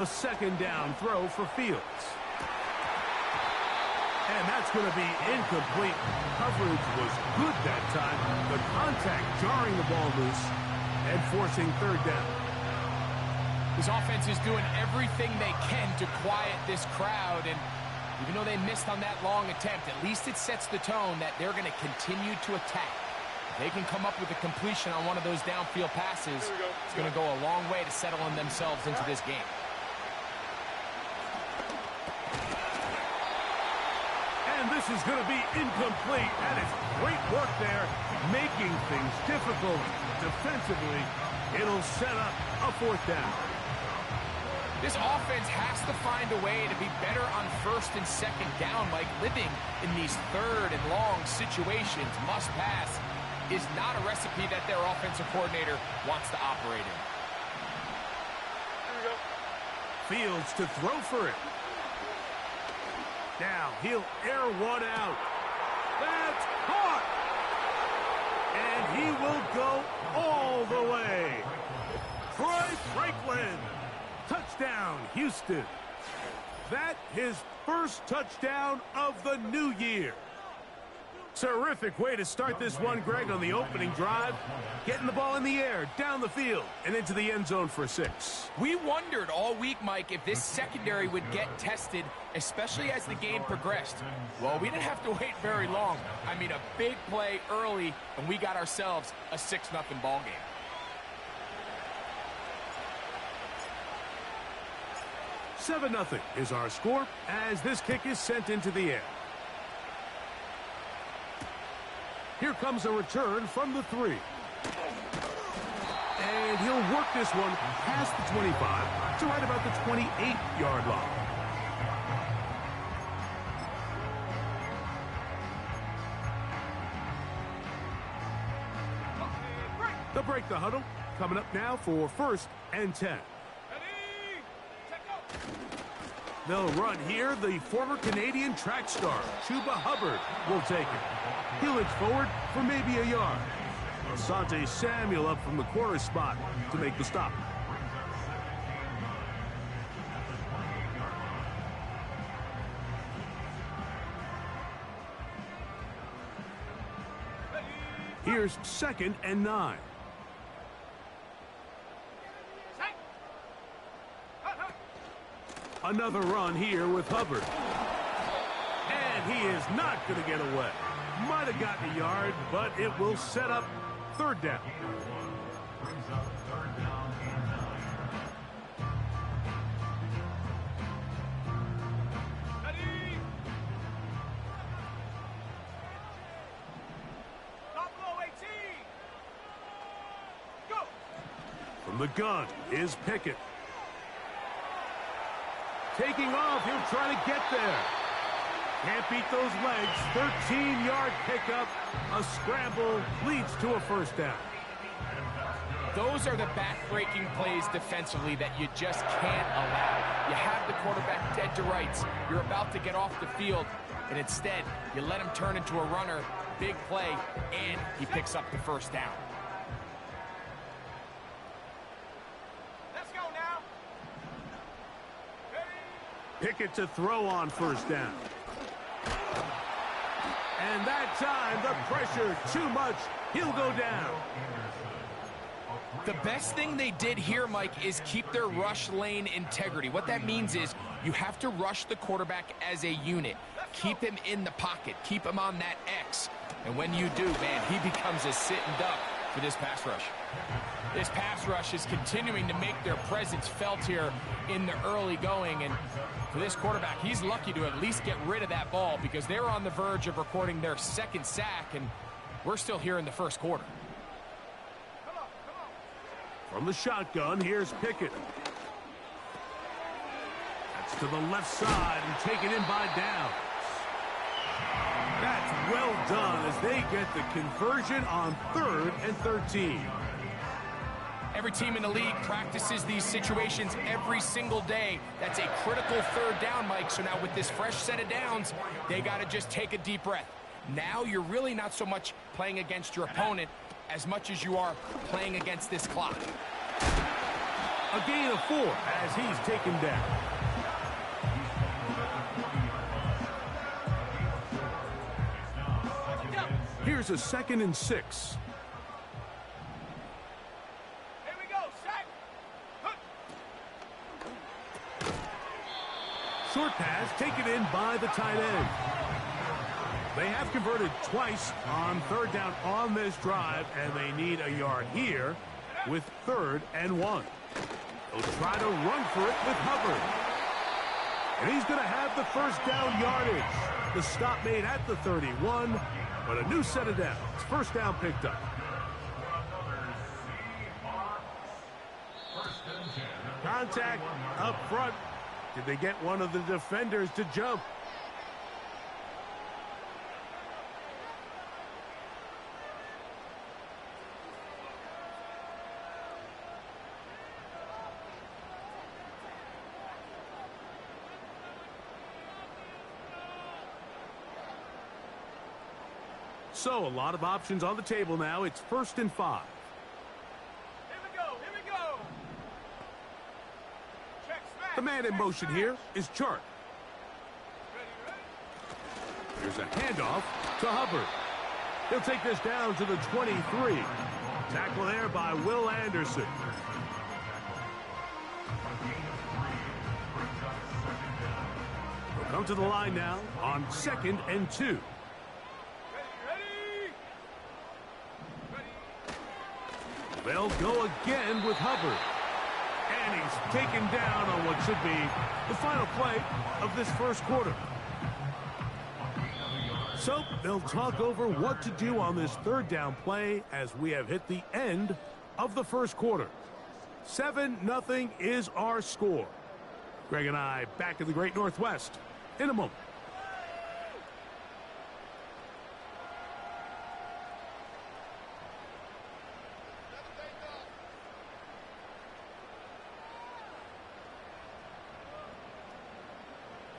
A second down throw for Fields. And that's going to be incomplete. Coverage was good that time. The contact jarring the ball loose and forcing third down. This offense is doing everything they can to quiet this crowd, and even though they missed on that long attempt, at least it sets the tone that they're going to continue to attack. If they can come up with a completion on one of those downfield passes, it's going to go a long way to settling themselves into this game. And this is going to be incomplete. That is great work there, making things difficult defensively. It'll set up a fourth down. This offense has to find a way to be better on first and second down. Like, living in these third and long situations, must pass, is not a recipe that their offensive coordinator wants to operate in. There we go. Fields to throw for it. Now he'll air one out. That's caught. And he will go all the way. Troy Franklin. Touchdown, Houston. That his first touchdown of the new year. Terrific way to start this one, Greg, on the opening drive. Getting the ball in the air, down the field, and into the end zone for 6. We wondered all week, Mike, if this secondary would get tested, especially as the game progressed. Well, we didn't have to wait very long. I mean, a big play early, and we got ourselves a 6-0 ball game. $7-0 is our score as this kick is sent into the air. Here comes a return from the 3. And he'll work this one past the 25 to right about the 28-yard line. They'll break the huddle. Coming up now for 1st and 10. They'll run here. The former Canadian track star, Chuba Hubbard, will take it. He'll inch forward for maybe a yard. Asante Samuel up from the corner spot to make the stop. Here's 2nd and 9. Another run here with Hubbard. And he is not going to get away. Might have gotten a yard, but it will set up 3rd down. From the gun is Pickett. Taking off, he'll try to get there. Can't beat those legs. 13-yard pickup. A scramble leads to a 1st down. Those are the back-breaking plays defensively that you just can't allow. You have the quarterback dead to rights. You're about to get off the field, and instead, you let him turn into a runner. Big play, and he picks up the 1st down. Pickett to throw on 1st down. And that time, the pressure too much. He'll go down. The best thing they did here, Mike, is keep their rush lane integrity. What that means is you have to rush the quarterback as a unit. Keep him in the pocket. Keep him on that X. And when you do, man, he becomes a sitting duck for this pass rush. This pass rush is continuing to make their presence felt here in the early going. And for this quarterback, he's lucky to at least get rid of that ball because they're on the verge of recording their 2nd sack, and we're still here in the 1st quarter. From the shotgun, here's Pickett. That's to the left side and taken in by Downs. That's well done as they get the conversion on 3rd and 13. Every team in the league practices these situations every single day. That's a critical 3rd down, Mike. So now with this fresh set of downs, they got to just take a deep breath. Now you're really not so much playing against your opponent as much as you are playing against this clock. A gain of 4 as he's taken down. Here's a 2nd and 6. Here we go, set. Short pass taken in by the tight end. They have converted twice on 3rd down on this drive, and they need a yard here with 3rd and 1. They'll try to run for it with Hubbard. And he's going to have the 1st down yardage. The stop made at the 31, but a new set of downs. 1st down picked up. Contact up front. Did they get one of the defenders to jump? So, a lot of options on the table now. It's 1st and 5. Here we go, here we go. Check, smash, The man in motion here is Chark. Ready. Here's a handoff to Hubbard. He'll take this down to the 23. Tackle there by Will Anderson. He'll come to the line now on 2nd and 2. They'll go again with Hubbard. And he's taken down on what should be the final play of this 1st quarter. So they'll talk over what to do on this 3rd down play as we have hit the end of the 1st quarter. 7-0 is our score. Greg and I back in the Great Northwest in a moment.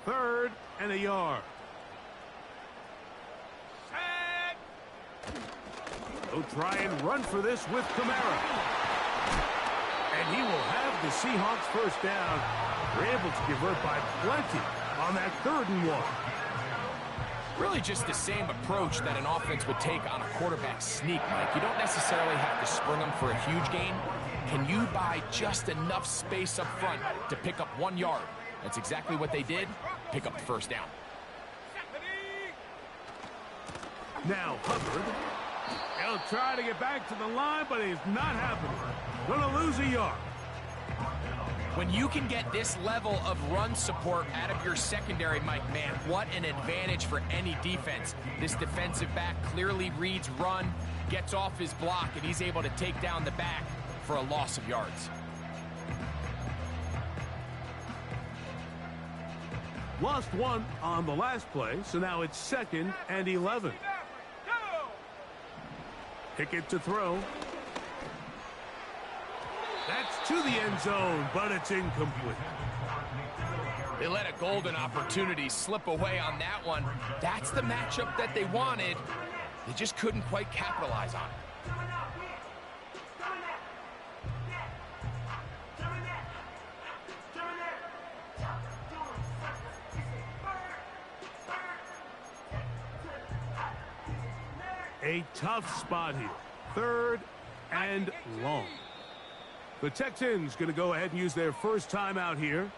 Third and a yard. Set. They'll try and run for this with Kamara. And he will have the Seahawks 1st down. They're able to convert by plenty on that 3rd and 1. Really just the same approach that an offense would take on a quarterback sneak, Mike. You don't necessarily have to spring them for a huge gain. Can you buy just enough space up front to pick up 1 yard? That's exactly what they did. Pick up the 1st down. Now Hubbard. He'll try to get back to the line, but he's not happening. Gonna lose a yard. When you can get this level of run support out of your secondary, Mike, man, what an advantage for any defense. This defensive back clearly reads run, gets off his block, and he's able to take down the back for a loss of yards. Lost 1 on the last play, so now it's 2nd and 11. Pickett to throw. That's to the end zone, but it's incomplete. They let a golden opportunity slip away on that one. That's the matchup that they wanted. They just couldn't quite capitalize on it. A tough spot here. 3rd and long. The Texans going to go ahead and use their 1st timeout here.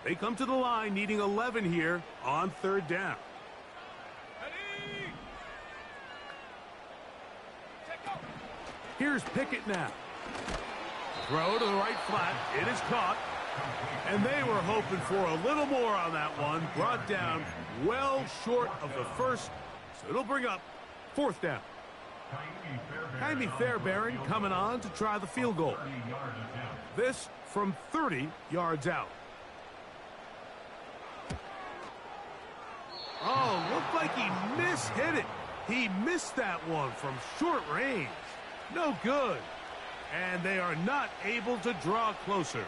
They come to the line needing 11 here on 3rd down. Here's Pickett now. Throw to the right flat. It is caught. And they were hoping for a little more on that one. Brought down well short of the 1st. So it'll bring up 4th down. Jaime Fairbairn coming on to try the field goal. This from 30 yards out. Oh, looked like he mishit it. He missed that one from short range. No good. And they are not able to draw closer.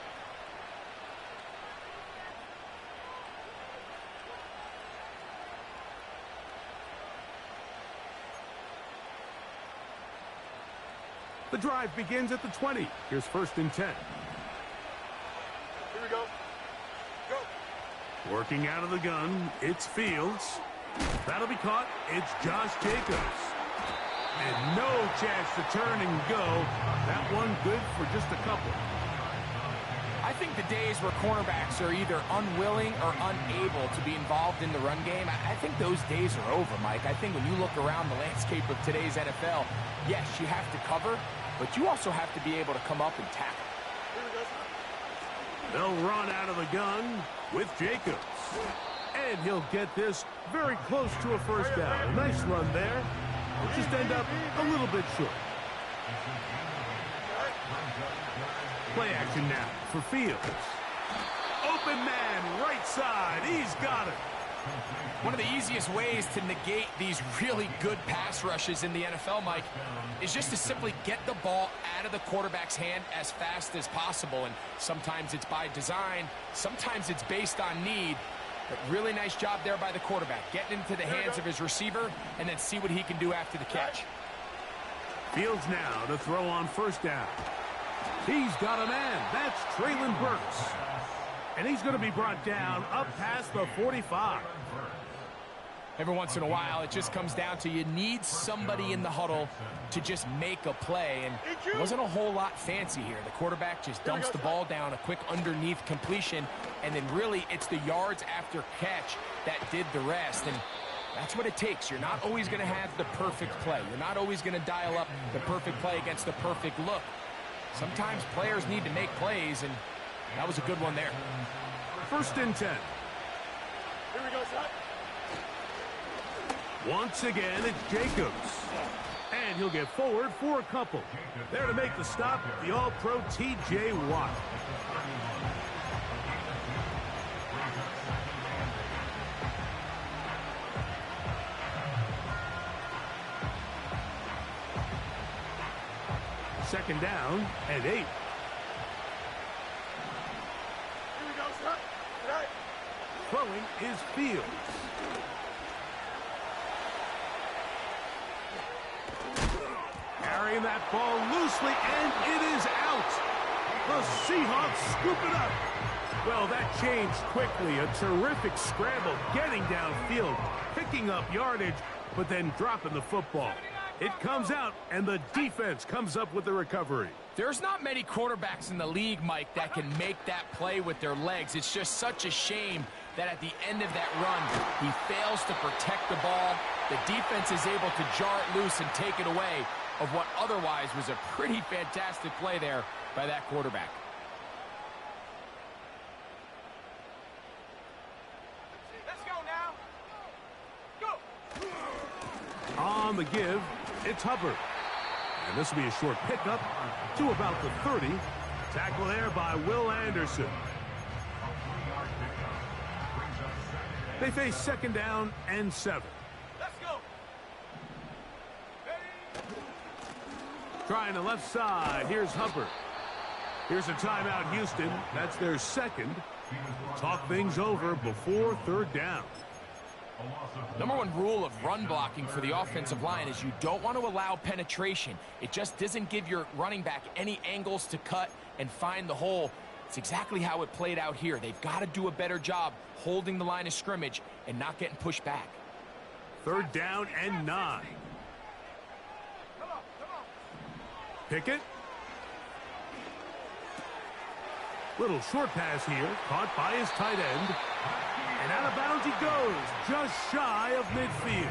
The drive begins at the 20. Here's 1st and 10. Here we go. Go. Working out of the gun, it's Fields. That'll be caught. It's Josh Jacobs. And no chance to turn and go. That one good for just a couple. I think the days where cornerbacks are either unwilling or unable to be involved in the run game, I think those days are over, Mike. I think when you look around the landscape of today's NFL, yes, you have to cover, but you also have to be able to come up and tackle. They'll run out of the gun with Jacobs. And he'll get this very close to a 1st down. Nice run there. We'll just end up a little bit short. Play action now for Fields. Open man, right side. He's got it. One of the easiest ways to negate these really good pass rushes in the NFL, Mike, is just to simply get the ball out of the quarterback's hand as fast as possible. And sometimes it's by design, sometimes it's based on need. But really nice job there by the quarterback, getting into the hands of his receiver and then see what he can do after the catch. Fields now to throw on 1st down. He's got a man. That's Treylon Burks. And he's going to be brought down up past the 45. Every once in a while, it just comes down to you need somebody in the huddle to just make a play. And it wasn't a whole lot fancy here. The quarterback just dumps the ball down, a quick underneath completion, and then really it's the yards after catch that did the rest. And that's what it takes. You're not always going to have the perfect play. You're not always going to dial up the perfect play against the perfect look. Sometimes players need to make plays, and that was a good one there. 1st and 10. Here we go, son. Once again, it's Jacobs. And he'll get forward for a couple. There to make the stop, the All-Pro T.J. Watt. Second down and 8. Here we go, son. Right. Throwing is Fields. Carrying that ball loosely, and it is out. The Seahawks scoop it up. Well, that changed quickly. A terrific scramble, getting downfield, picking up yardage, but then dropping the football. It comes out, and the defense comes up with the recovery. There's not many quarterbacks in the league, Mike, that can make that play with their legs. It's just such a shame that at the end of that run, he fails to protect the ball. The defense is able to jar it loose and take it away of what otherwise was a pretty fantastic play there by that quarterback. Let's go now. Go. On the give, it's Hubbard. And this will be a short pickup to about the 30. Tackle there by Will Anderson. They face 2nd down and 7. Let's go. Trying the left side. Here's Hubbard. Here's a timeout, Houston. That's their 2nd. Talk things over before 3rd down. Number one rule of run blocking for the offensive line is you don't want to allow penetration. It just doesn't give your running back any angles to cut and find the hole. It's exactly how it played out here. They've got to do a better job holding the line of scrimmage and not getting pushed back. 3rd down and 9. Come on. Pickett. Little short pass here, caught by his tight end. And out of bounds he goes, just shy of midfield.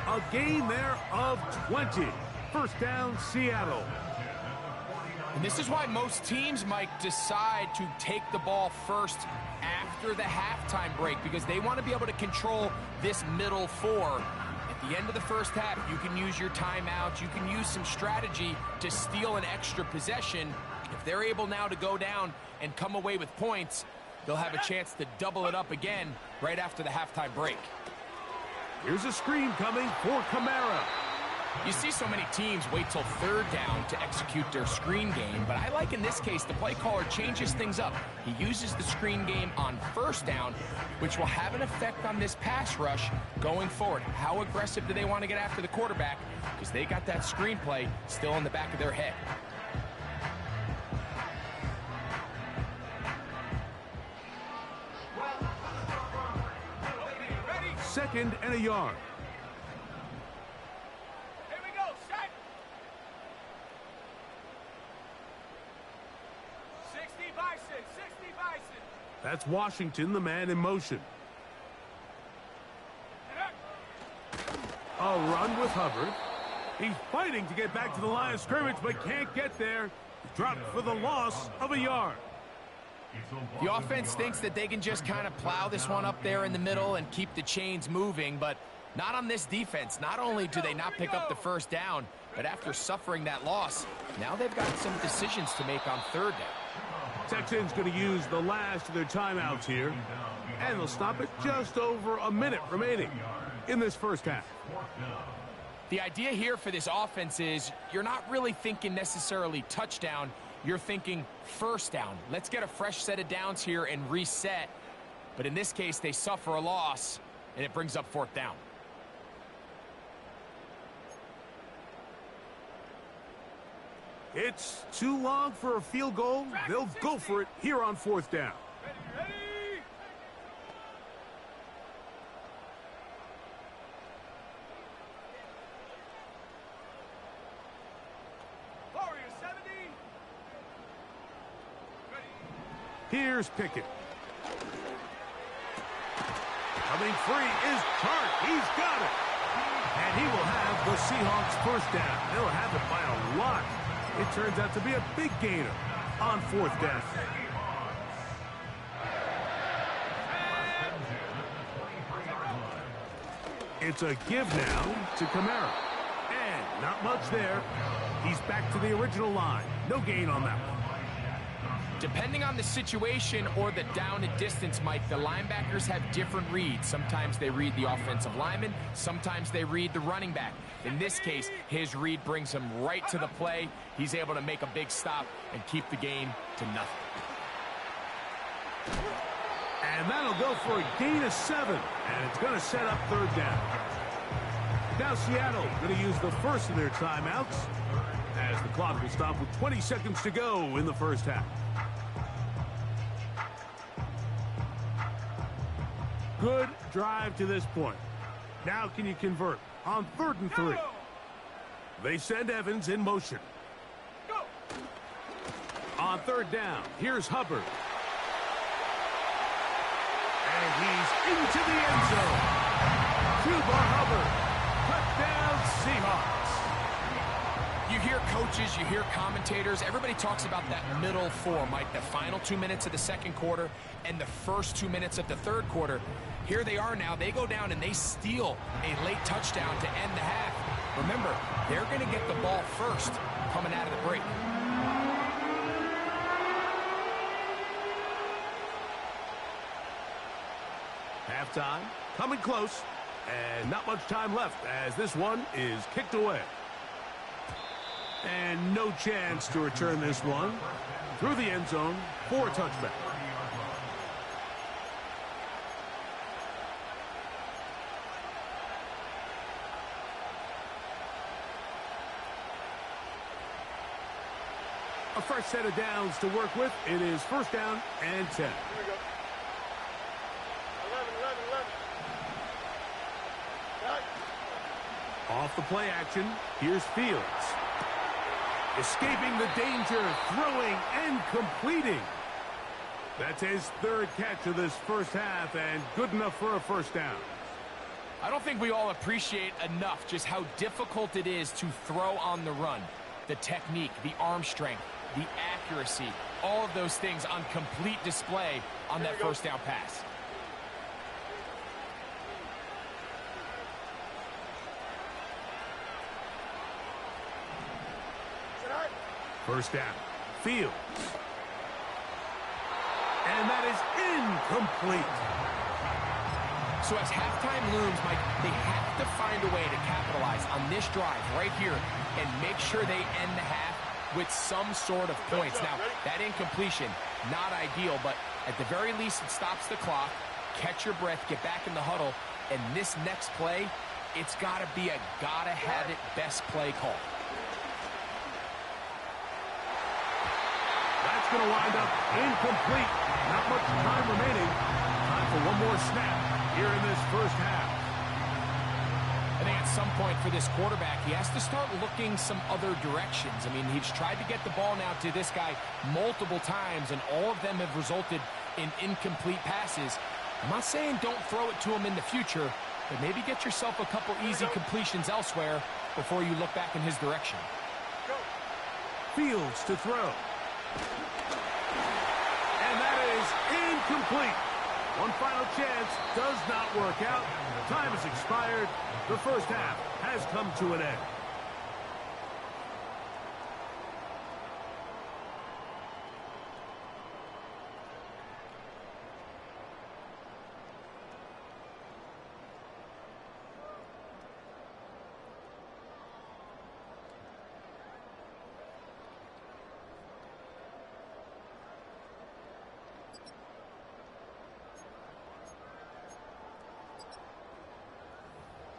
A gain there of 20. 1st down, Seattle. And this is why most teams might decide to take the ball first after the halftime break, because they want to be able to control this middle 4. At the end of the first half, you can use your timeouts, you can use some strategy to steal an extra possession. If they're able now to go down and come away with points, they'll have a chance to double it up again right after the halftime break. Here's a screen coming for Kamara. You see so many teams wait till third down to execute their screen game, but I like in this case the play caller changes things up. He uses the screen game on first down, which will have an effect on this pass rush going forward. How aggressive do they want to get after the quarterback? Because they got that screenplay still in the back of their head. Second and a yard. Here we go, set. 60 Bison, 60 Bison. That's Washington, the man in motion. A run with Hubbard. He's fighting to get back to the line of scrimmage, but can't get there. Dropped for the loss of a yard. The offense thinks that they can just kind of plow this one up there in the middle and keep the chains moving, but not on this defense. Not only do they not pick up the first down, but after suffering that loss, now they've got some decisions to make on third down. Texans going to use the last of their timeouts here, and they'll stop it just over a minute remaining in this first half. The idea here for this offense is you're not really thinking necessarily touchdown. You're thinking first down. Let's get a fresh set of downs here and reset. But in this case, they suffer a loss, and it brings up fourth down. It's too long for a field goal. They'll go for it here on fourth down. Ready? Warrior 70. Ready? Here's Pickett. Coming free is Tart. He's got it. And he will have the Seahawks first down. They'll have it by a lot. It turns out to be a big gainer on fourth down. It's a give now to Kamara. And not much there. He's back to the original line. No gain on that one. Depending on the situation or the down and distance, Mike, the linebackers have different reads. Sometimes they read the offensive lineman. Sometimes they read the running back. In this case, his read brings him right to the play. He's able to make a big stop and keep the game to nothing. And that'll go for a gain of 7. And it's going to set up third down. Now Seattle going to use the first of their timeouts as the clock will stop with 20 seconds to go in the first half. Good drive to this point. Now can you convert on 3rd and 3? They send Evans in motion. Go. On 3rd down, here's Hubbard. And he's into the end zone. Chuba Hubbard. Touchdown Seahawks. You hear coaches, you hear commentators, everybody talks about that middle four, Mike, the final 2 minutes of the second quarter and the first 2 minutes of the third quarter. Here they are now. They go down and they steal a late touchdown to end the half. Remember, they're going to get the ball first coming out of the break. Halftime, coming close, and not much time left as this one is kicked away. And no chance to return this one through the end zone for a touchback. A fresh set of downs to work with. It is first down and 10. Here we go. 11. Right. Off the play action, here's Fields. Escaping the danger, throwing and completing. That's his third catch of this first half and good enough for a first down. I don't think we all appreciate enough just how difficult it is to throw on the run. The technique, the arm strength, the accuracy, all of those things on complete display on that first down pass. First down, Fields. And that is incomplete. So as halftime looms, Mike, they have to find a way to capitalize on this drive right here and make sure they end the half with some sort of points. Now, that incompletion, not ideal, but at the very least, it stops the clock. Catch your breath, get back in the huddle, and this next play, it's got to be a gotta-have-it best play call. That's going to wind up incomplete. Not much time remaining. Time for one more snap here in this first half. I think at some point for this quarterback, he has to start looking some other directions. I mean, he's tried to get the ball now to this guy multiple times, and all of them have resulted in incomplete passes. I'm not saying don't throw it to him in the future, but maybe get yourself a couple easy completions elsewhere before you look back in his direction. Fields to throw. And that is incomplete. One final chance does not work out. Time has expired. The first half has come to an end.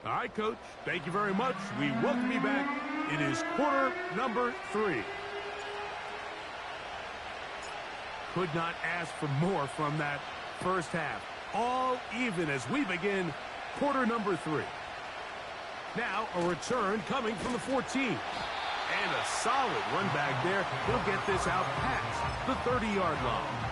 All right, Coach. Thank you very much. We welcome you back. It is quarter number 3. Could not ask for more from that first half. All even as we begin quarter number 3. Now a return coming from the 14. And a solid run back there. He'll get this out past the 30-yard line.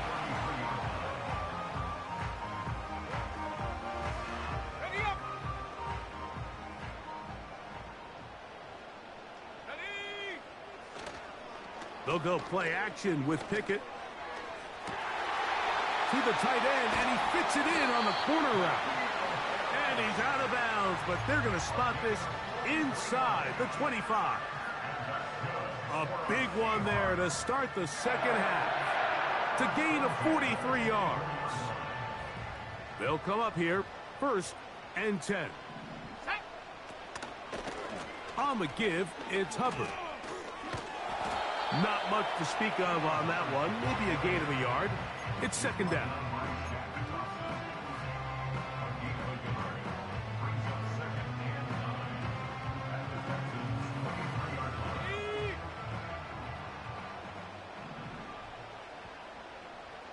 They'll go play action with Pickett. To the tight end, and he fits it in on the corner route. And he's out of bounds, but they're going to spot this inside the 25. A big one there to start the second half. To gain of 43 yards. They'll come up here, 1st and 10. On the give, it's Hubbard. Not much to speak of on that one. Maybe a gain of a yard. It's 2nd down.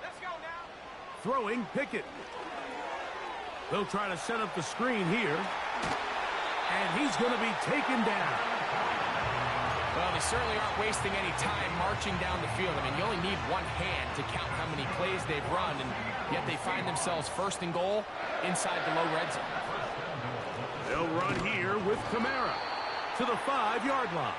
Let's go now. Throwing Pickett. They'll try to set up the screen here. And he's going to be taken down. Well, they certainly aren't wasting any time marching down the field. I mean, you only need one hand to count how many plays they've run, and yet they find themselves 1st and goal inside the low red zone. They'll run here with Kamara to the 5-yard line.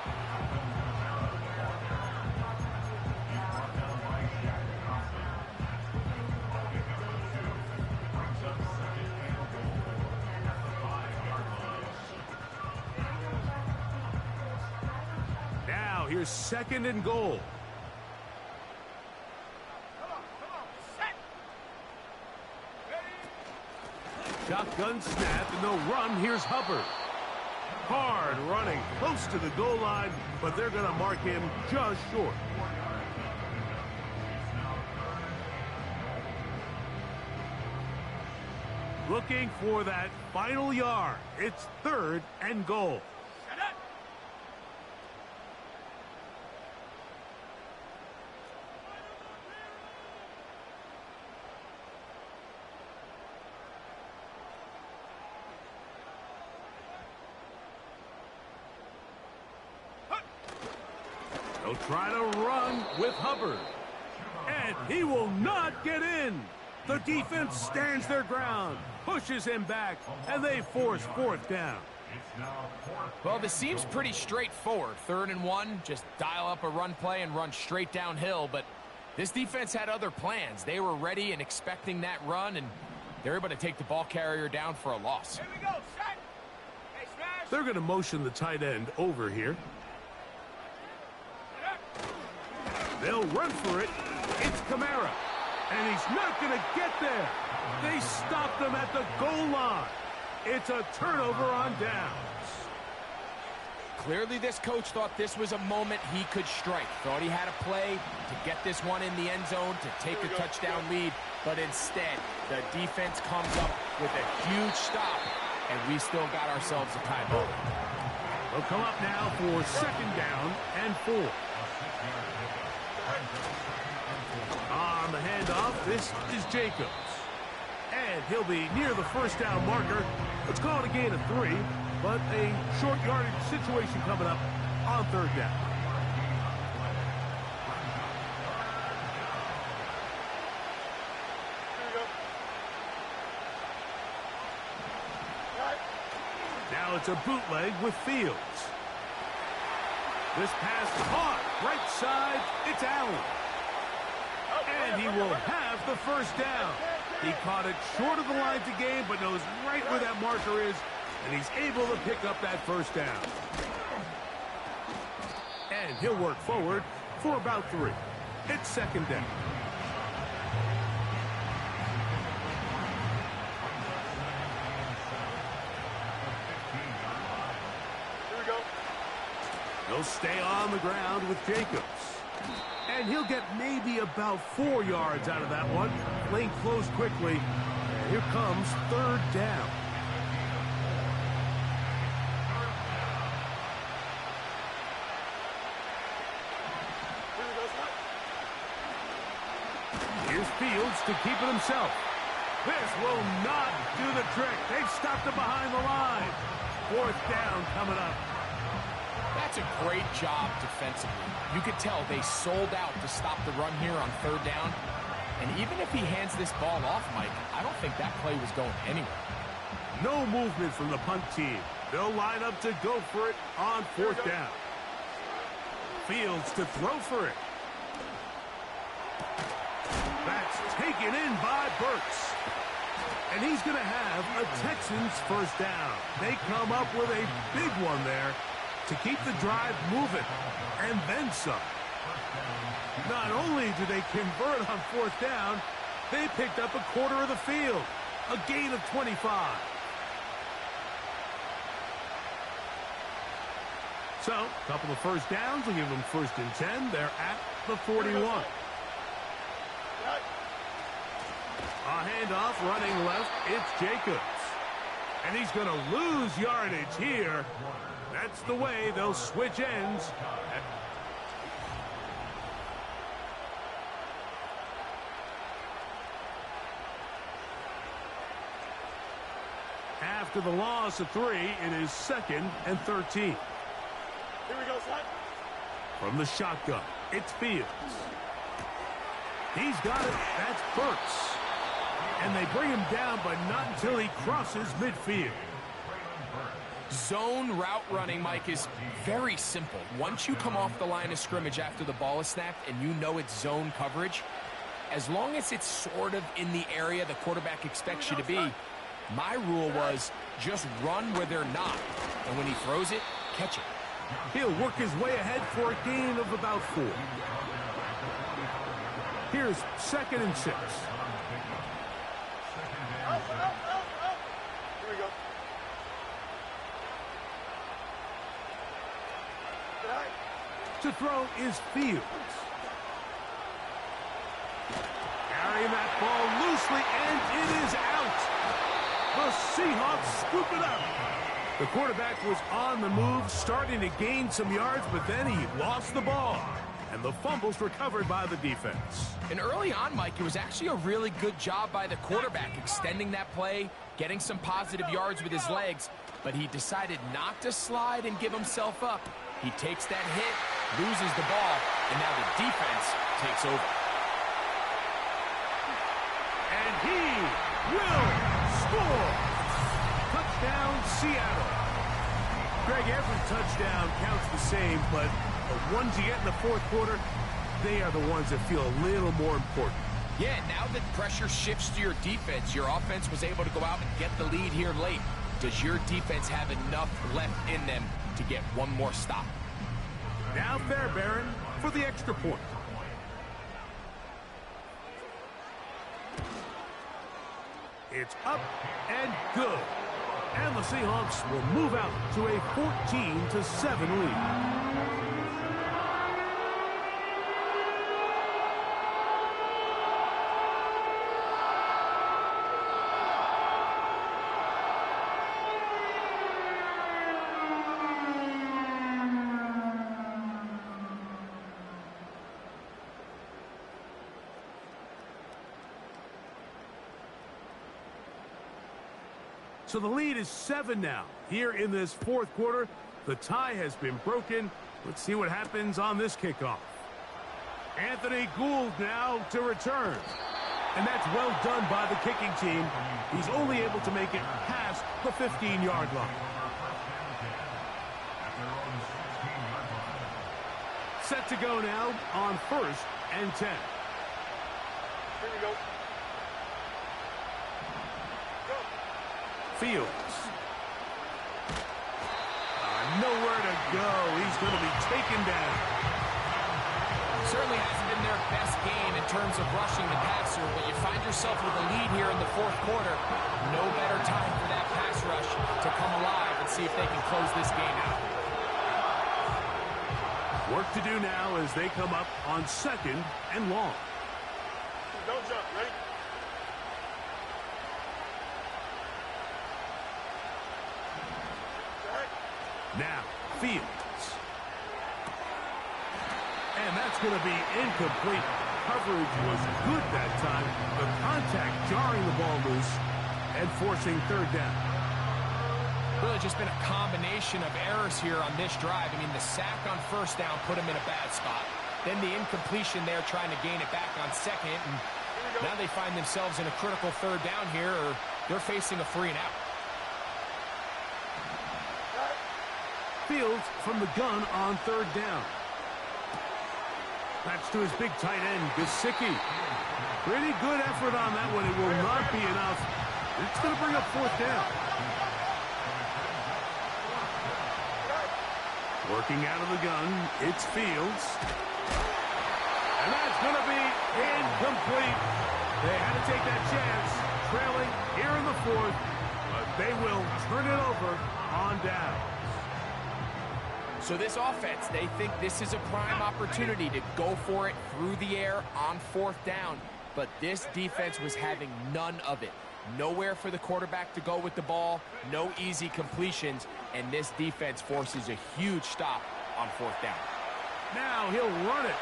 Here's 2nd and goal. Come on, set. Ready. Shotgun snap, and they'll run. Here's Hubbard. Hard running, close to the goal line, but they're going to mark him just short. Looking for that final yard. It's 3rd and goal. They'll try to run with Hubbard. And he will not get in. The defense stands their ground, pushes him back, and they force 4th down. Well, this seems pretty straightforward. 3rd and 1, just dial up a run play and run straight downhill. But this defense had other plans. They were ready and expecting that run, and they're able to take the ball carrier down for a loss. Here we go, set. Hey, smash. They're going to motion the tight end over here. They'll run for it. It's Kamara. And he's not going to get there. They stopped him at the goal line. It's a turnover on downs. Clearly, this coach thought this was a moment he could strike. Thought he had a play to get this one in the end zone to take a touchdown lead. But instead, the defense comes up with a huge stop, and we still got ourselves a tie ball. They'll come up now for second down and 4. On the handoff, this is Jacobs. And he'll be near the first down marker. Let's call it a gain of 3, but a short yardage situation coming up on third down. Now it's a bootleg with Fields. This pass caught right side. It's Allen. And he will have the first down. He caught it short of the line to gain, but knows right where that marker is, and he's able to pick up that first down. And he'll work forward for about 3. It's second down. Here we go. He'll stay on the ground with Jacobs. And he'll get maybe about 4 yards out of that one. Lane closed quickly. And here comes third down. Here's Fields to keep it himself. This will not do the trick. They've stopped him behind the line. Fourth down coming up. That's a great job defensively. You could tell they sold out to stop the run here on third down. And even if he hands this ball off, Mike, I don't think that play was going anywhere. No movement from the punt team. They'll line up to go for it on fourth down. Fields to throw for it. That's taken in by Burks. And he's going to have a Texans first down. They come up with a big one there to keep the drive moving, and then some. Not only do they convert on fourth down, they picked up a quarter of the field, a gain of 25. So, a couple of first downs will give them first and 10. They're at the 41. A handoff running left, it's Jacobs. And he's going to lose yardage here. That's the way they'll switch ends. After the loss of 3, it is second and 13. Here we go, son. From the shotgun, it's Fields. He's got it. That's Burks. And they bring him down, but not until he crosses midfield. Zone route running, Mike, is very simple. Once you come off the line of scrimmage after the ball is snapped and you know it's zone coverage, as long as it's sort of in the area the quarterback expects you to be, my rule was just run where they're not. And when he throws it, catch it. He'll work his way ahead for a gain of about 4. Here's second and 6. Here we go. To throw is Fields. Carrying that ball loosely, and it is out. The Seahawks scoop it up. The quarterback was on the move, starting to gain some yards, but then he lost the ball. And the fumble's recovered by the defense. And early on, Mike, it was actually a really good job by the quarterback extending that play, getting some positive yards with his legs, but he decided not to slide and give himself up. He takes that hit, loses the ball, and now the defense takes over. And he will score. Touchdown, Seattle. Greg, every touchdown counts the same, but the ones you get in the fourth quarter, they are the ones that feel a little more important. Yeah, now that pressure shifts to your defense, your offense was able to go out and get the lead here late. Does your defense have enough left in them to get one more stop? Now Fairbairn for the extra point. It's up and good. And the Seahawks will move out to a 14-7 lead. So the lead is 7 now. Here in this fourth quarter, the tie has been broken. Let's see what happens on this kickoff. Anthony Gould now to return. And that's well done by the kicking team. He's only able to make it past the 15-yard line. Set to go now on 1st and 10. Here we go. Fields. Nowhere to go. He's going to be taken down. Certainly hasn't been their best game in terms of rushing the passer, but you find yourself with a lead here in the fourth quarter. No better time for that pass rush to come alive and see if they can close this game out. Work to do now as they come up on 2nd and long. Don't jump. Ready? Now, Fields. And that's going to be incomplete. Coverage was good that time. The contact jarring the ball loose and forcing 3rd down. Really just been a combination of errors here on this drive. I mean, the sack on 1st down put him in a bad spot. Then the incompletion there trying to gain it back on 2nd. And now they find themselves in a critical 3rd down here, or they're facing a 3 and out. Fields from the gun on 3rd down. That's to his big tight end, Gesicki. Pretty good effort on that one. It will not be enough. It's going to bring up 4th down. Working out of the gun, it's Fields. And that's going to be incomplete. They had to take that chance, trailing here in the 4th, but they will turn it over on down. So this offense, they think this is a prime opportunity to go for it through the air on 4th down. But this defense was having none of it. Nowhere for the quarterback to go with the ball, no easy completions, and this defense forces a huge stop on 4th down. Now he'll run it.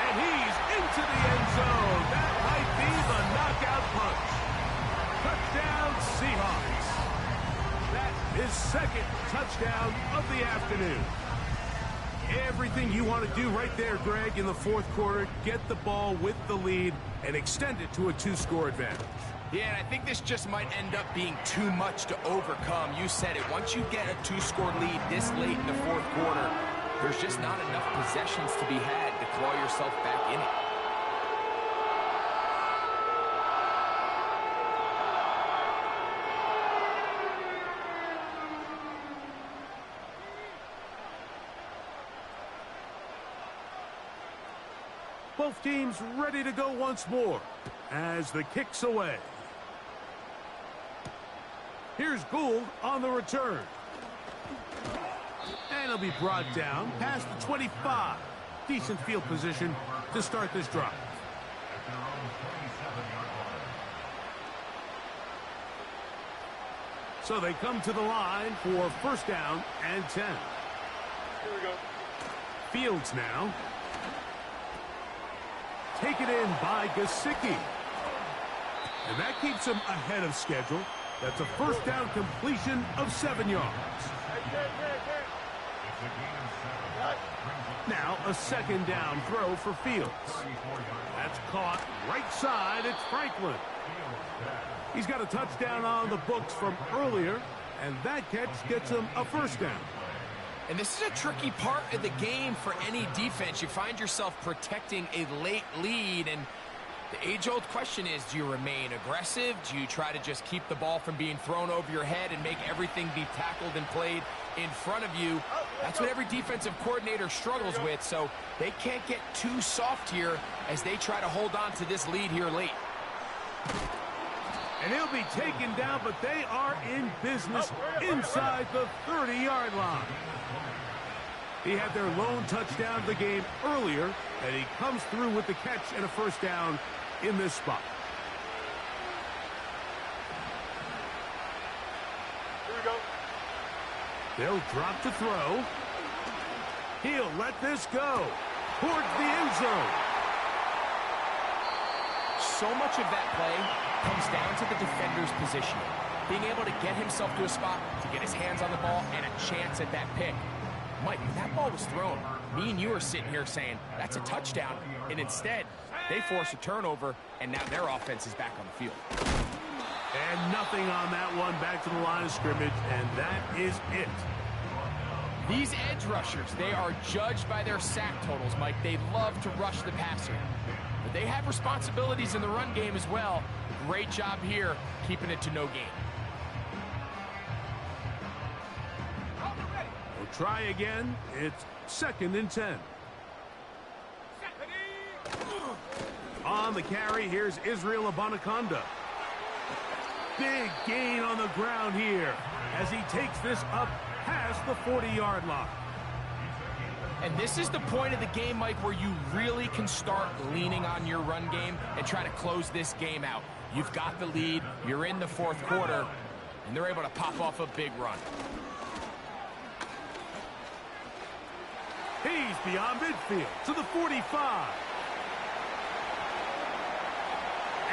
And he's into the end zone. That might be the knockout punch. Touchdown, Seahawks. His 2nd touchdown of the afternoon. Everything you want to do right there, Greg, in the 4th quarter. Get the ball with the lead and extend it to a 2-score advantage. Yeah, and I think this just might end up being too much to overcome. You said it. Once you get a 2-score lead this late in the 4th quarter, there's just not enough possessions to be had to claw yourself back in it. Both teams ready to go once more as the kick's away. Here's Gould on the return. And he'll be brought down past the 25. Decent field position to start this drive. So they come to the line for 1st down and 10. Here we go. Fields now. Taken in by Gesicki. And that keeps him ahead of schedule. That's a 1st down completion of 7 yards. Now a 2nd down throw for Fields. That's caught right side. It's Franklin. He's got a touchdown on the books from earlier, and that catch gets him a 1st down. And this is a tricky part of the game for any defense. You find yourself protecting a late lead, and the age-old question is, do you remain aggressive? Do you try to just keep the ball from being thrown over your head and make everything be tackled and played in front of you? That's what every defensive coordinator struggles with, so they can't get too soft here as they try to hold on to this lead here late. And he'll be taken down, but they are in business inside the 30-yard line. He had their lone touchdown of the game earlier, and he comes through with the catch and a first down in this spot. Here we go. They'll drop to throw. He'll let this go towards the end zone. So much of that play comes down to the defender's positioning. Being able to get himself to a spot, to get his hands on the ball, and a chance at that pick. Mike, if that ball was thrown, me and you are sitting here saying, that's a touchdown. And instead, they force a turnover, and now their offense is back on the field. And nothing on that one, back to the line of scrimmage, and that is it. These edge rushers, they are judged by their sack totals, Mike. They love to rush the passer. But they have responsibilities in the run game as well. Great job here, keeping it to no gain. We'll try again. It's 2nd and 10. On the carry, here's Israel Abanikanda. Big gain on the ground here as he takes this up past the 40-yard line. And this is the point of the game, Mike, where you really can start leaning on your run game and try to close this game out. You've got the lead, you're in the 4th quarter, and they're able to pop off a big run. He's beyond midfield to the 45.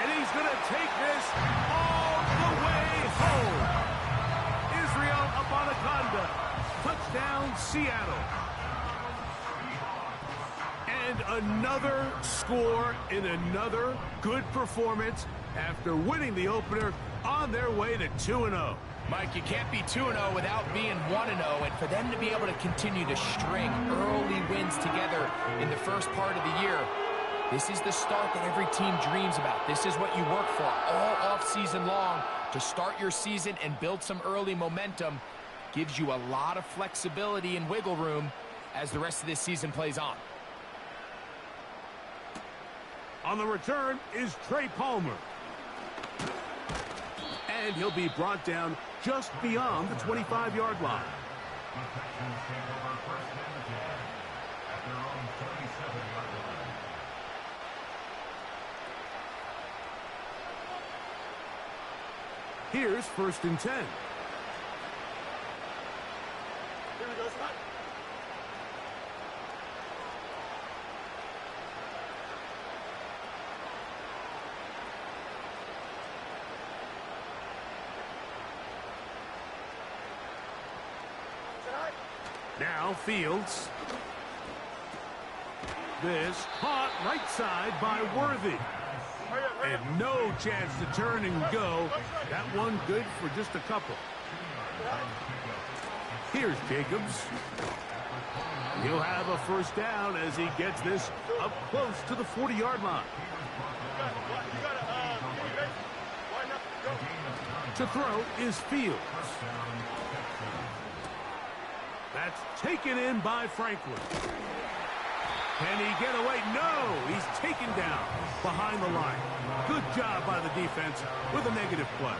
And he's going to take this all the way home. Israel Abanikanda, touchdown Seattle. And another score in another good performance after winning the opener on their way to 2-0. Mike, you can't be 2-0 without being 1-0, and for them to be able to continue to string early wins together in the first part of the year, this is the start that every team dreams about. This is what you work for all offseason long to start your season and build some early momentum. Gives you a lot of flexibility and wiggle room as the rest of this season plays on. On the return is Trey Palmer. And he'll be brought down just beyond the 25-yard line. Here's 1st and 10. Here we go, Scott. Now Fields. This caught right side by Worthy. And no chance to turn and go. That one good for just a couple. Here's Jacobs. He'll have a first down as he gets this up close to the 40-yard line. To throw is Fields. That's taken in by Franklin. Can he get away? No, he's taken down behind the line. Good job by the defense with a negative play.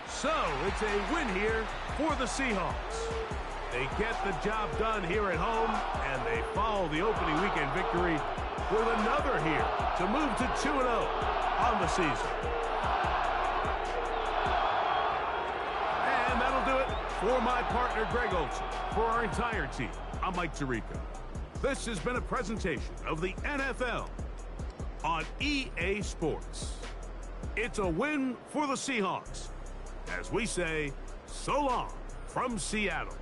So it's a win here for the Seahawks. They get the job done here at home, and they follow the opening weekend victory with another here to move to 2-0 on the season. And that'll do it for my partner, Greg Olson. For our entire team, I'm Mike Tirico. This has been a presentation of the NFL on EA Sports. It's a win for the Seahawks, as we say, so long from Seattle.